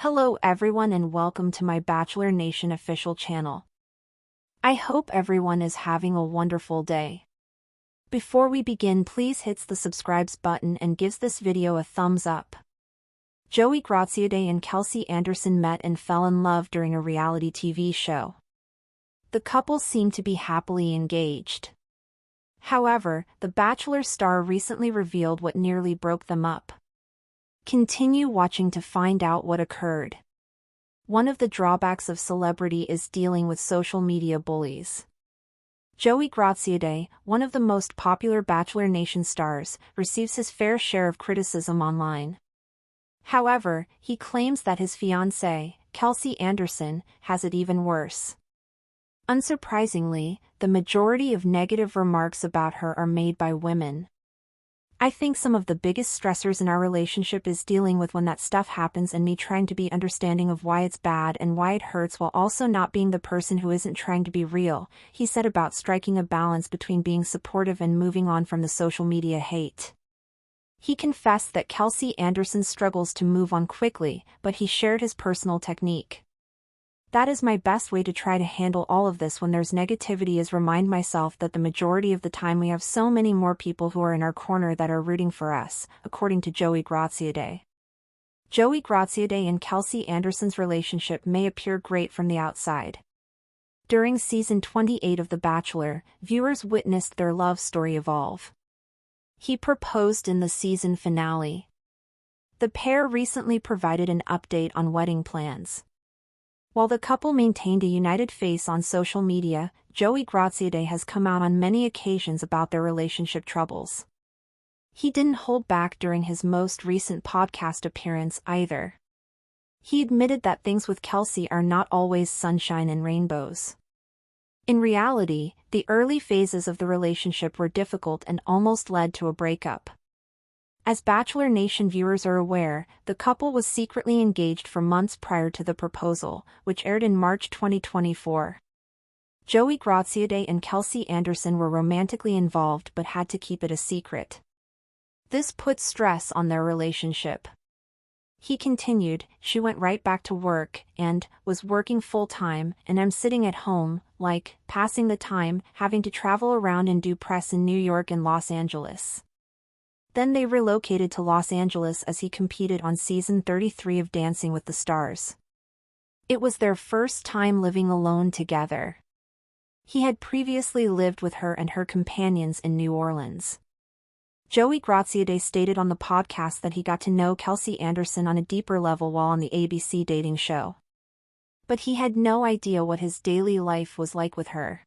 Hello everyone and welcome to my Bachelor Nation official channel. I hope everyone is having a wonderful day. Before we begin, please hit the subscribe button and gives this video a thumbs up. Joey Graziadei and Kelsey Anderson met and fell in love during a reality TV show. The couple seemed to be happily engaged. However, the Bachelor star recently revealed what nearly broke them up. Continue watching to find out what occurred. One of the drawbacks of celebrity is dealing with social media bullies. Joey Graziadei, one of the most popular Bachelor Nation stars, receives his fair share of criticism online. However, he claims that his fiancée, Kelsey Anderson, has it even worse. Unsurprisingly, the majority of negative remarks about her are made by women. I think some of the biggest stressors in our relationship is dealing with when that stuff happens and me trying to be understanding of why it's bad and why it hurts while also not being the person who isn't trying to be real, he said about striking a balance between being supportive and moving on from the social media hate. He confessed that Kelsey Anderson struggles to move on quickly, but he shared his personal technique. That is my best way to try to handle all of this when there's negativity is remind myself that the majority of the time we have so many more people who are in our corner that are rooting for us, according to Joey Graziadei. Joey Graziadei and Kelsey Anderson's relationship may appear great from the outside. During season 28 of The Bachelor, viewers witnessed their love story evolve. He proposed in the season finale. The pair recently provided an update on wedding plans. While the couple maintained a united face on social media, Joey Graziadei has come out on many occasions about their relationship troubles. He didn't hold back during his most recent podcast appearance either. He admitted that things with Kelsey are not always sunshine and rainbows. In reality, the early phases of the relationship were difficult and almost led to a breakup. As Bachelor Nation viewers are aware, the couple was secretly engaged for months prior to the proposal, which aired in March 2024. Joey Graziadei and Kelsey Anderson were romantically involved but had to keep it a secret. This put stress on their relationship. He continued, "She went right back to work and was working full-time, and I'm sitting at home, like, passing the time, having to travel around and do press in New York and Los Angeles." Then they relocated to Los Angeles as he competed on season 33 of Dancing with the Stars. It was their first time living alone together. He had previously lived with her and her companions in New Orleans. Joey Graziadei stated on the podcast that he got to know Kelsey Anderson on a deeper level while on the ABC dating show. But he had no idea what his daily life was like with her.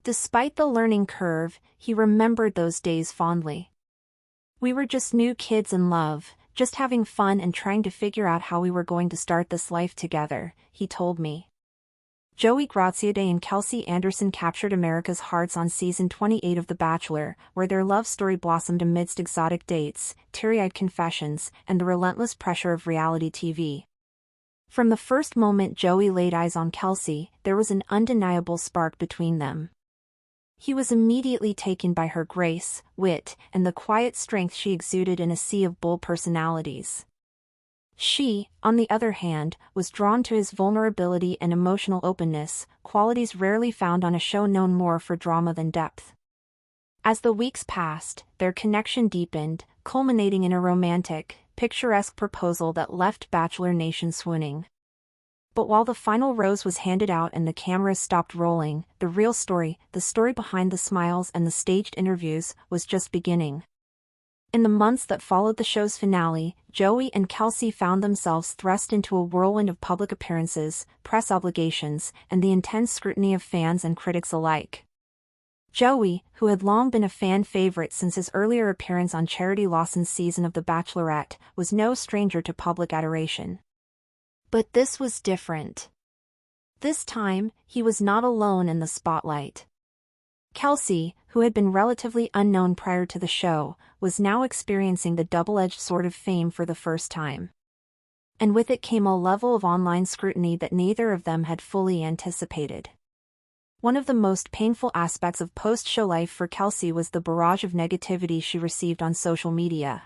Despite the learning curve, he remembered those days fondly. "We were just new kids in love, just having fun and trying to figure out how we were going to start this life together," he told me. Joey Graziadei and Kelsey Anderson captured America's hearts on season 28 of The Bachelor, where their love story blossomed amidst exotic dates, teary-eyed confessions, and the relentless pressure of reality TV. From the first moment Joey laid eyes on Kelsey, there was an undeniable spark between them. He was immediately taken by her grace, wit, and the quiet strength she exuded in a sea of bold personalities. She, on the other hand, was drawn to his vulnerability and emotional openness, qualities rarely found on a show known more for drama than depth. As the weeks passed, their connection deepened, culminating in a romantic, picturesque proposal that left Bachelor Nation swooning. But while the final rose was handed out and the cameras stopped rolling, the real story, the story behind the smiles and the staged interviews, was just beginning. In the months that followed the show's finale, Joey and Kelsey found themselves thrust into a whirlwind of public appearances, press obligations, and the intense scrutiny of fans and critics alike. Joey, who had long been a fan favorite since his earlier appearance on Charity Lawson's season of The Bachelorette, was no stranger to public adoration. But this was different. This time, he was not alone in the spotlight. Kelsey, who had been relatively unknown prior to the show, was now experiencing the double-edged sword of fame for the first time. And with it came a level of online scrutiny that neither of them had fully anticipated. One of the most painful aspects of post-show life for Kelsey was the barrage of negativity she received on social media.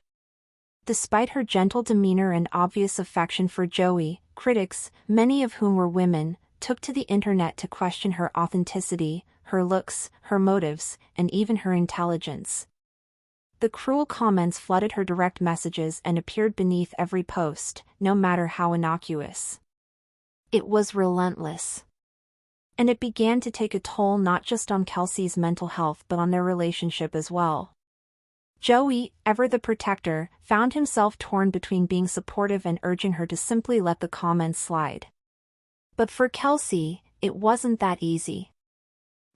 Despite her gentle demeanor and obvious affection for Joey, critics, many of whom were women, took to the internet to question her authenticity, her looks, her motives, and even her intelligence. The cruel comments flooded her direct messages and appeared beneath every post, no matter how innocuous. It was relentless. And it began to take a toll not just on Kelsey's mental health but on their relationship as well. Joey, ever the protector, found himself torn between being supportive and urging her to simply let the comments slide. But for Kelsey, it wasn't that easy.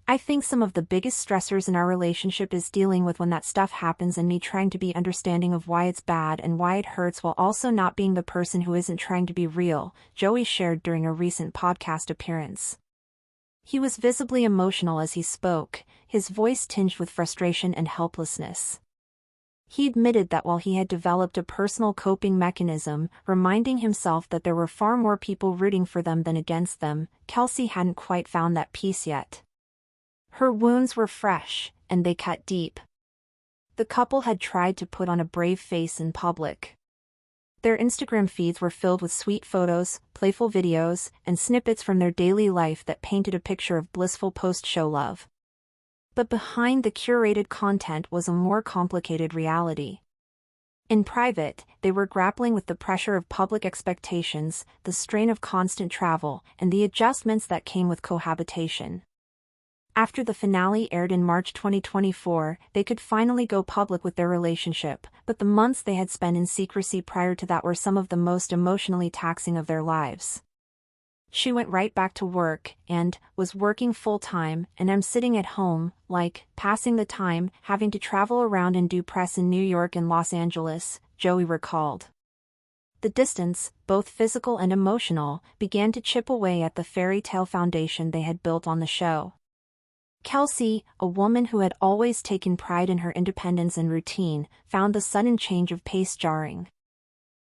I think some of the biggest stressors in our relationship is dealing with when that stuff happens and me trying to be understanding of why it's bad and why it hurts while also not being the person who isn't trying to be real, Joey shared during a recent podcast appearance. He was visibly emotional as he spoke, his voice tinged with frustration and helplessness. He admitted that while he had developed a personal coping mechanism, reminding himself that there were far more people rooting for them than against them, Kelsey hadn't quite found that peace yet. Her wounds were fresh, and they cut deep. The couple had tried to put on a brave face in public. Their Instagram feeds were filled with sweet photos, playful videos, and snippets from their daily life that painted a picture of blissful post-show love. But behind the curated content was a more complicated reality. In private, they were grappling with the pressure of public expectations, the strain of constant travel, and the adjustments that came with cohabitation. After the finale aired in March 2024, they could finally go public with their relationship, but the months they had spent in secrecy prior to that were some of the most emotionally taxing of their lives. She went right back to work and was working full-time, and I'm sitting at home, passing the time, having to travel around and do press in New York and Los Angeles, Joey recalled. The distance, both physical and emotional, began to chip away at the fairy tale foundation they had built on the show. Kelsey, a woman who had always taken pride in her independence and routine, found the sudden change of pace jarring.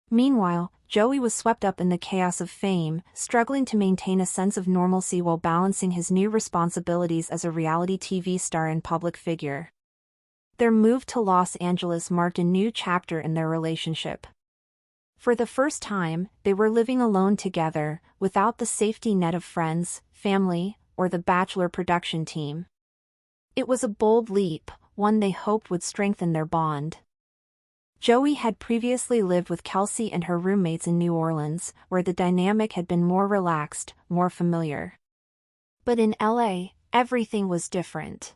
Meanwhile, Joey was swept up in the chaos of fame, struggling to maintain a sense of normalcy while balancing his new responsibilities as a reality TV star and public figure. Their move to Los Angeles marked a new chapter in their relationship. For the first time, they were living alone together, without the safety net of friends, family, or the Bachelor production team. It was a bold leap, one they hoped would strengthen their bond. Joey had previously lived with Kelsey and her roommates in New Orleans, where the dynamic had been more relaxed, more familiar. But in LA, everything was different.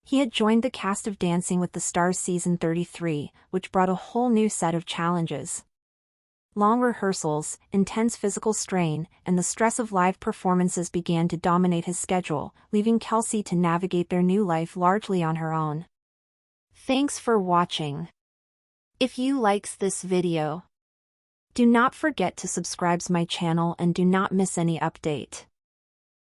He had joined the cast of Dancing with the Stars season 33, which brought a whole new set of challenges. Long rehearsals, intense physical strain, and the stress of live performances began to dominate his schedule, leaving Kelsey to navigate their new life largely on her own. Thanks for watching. If you likes this video, do not forget to subscribe to my channel and do not miss any update.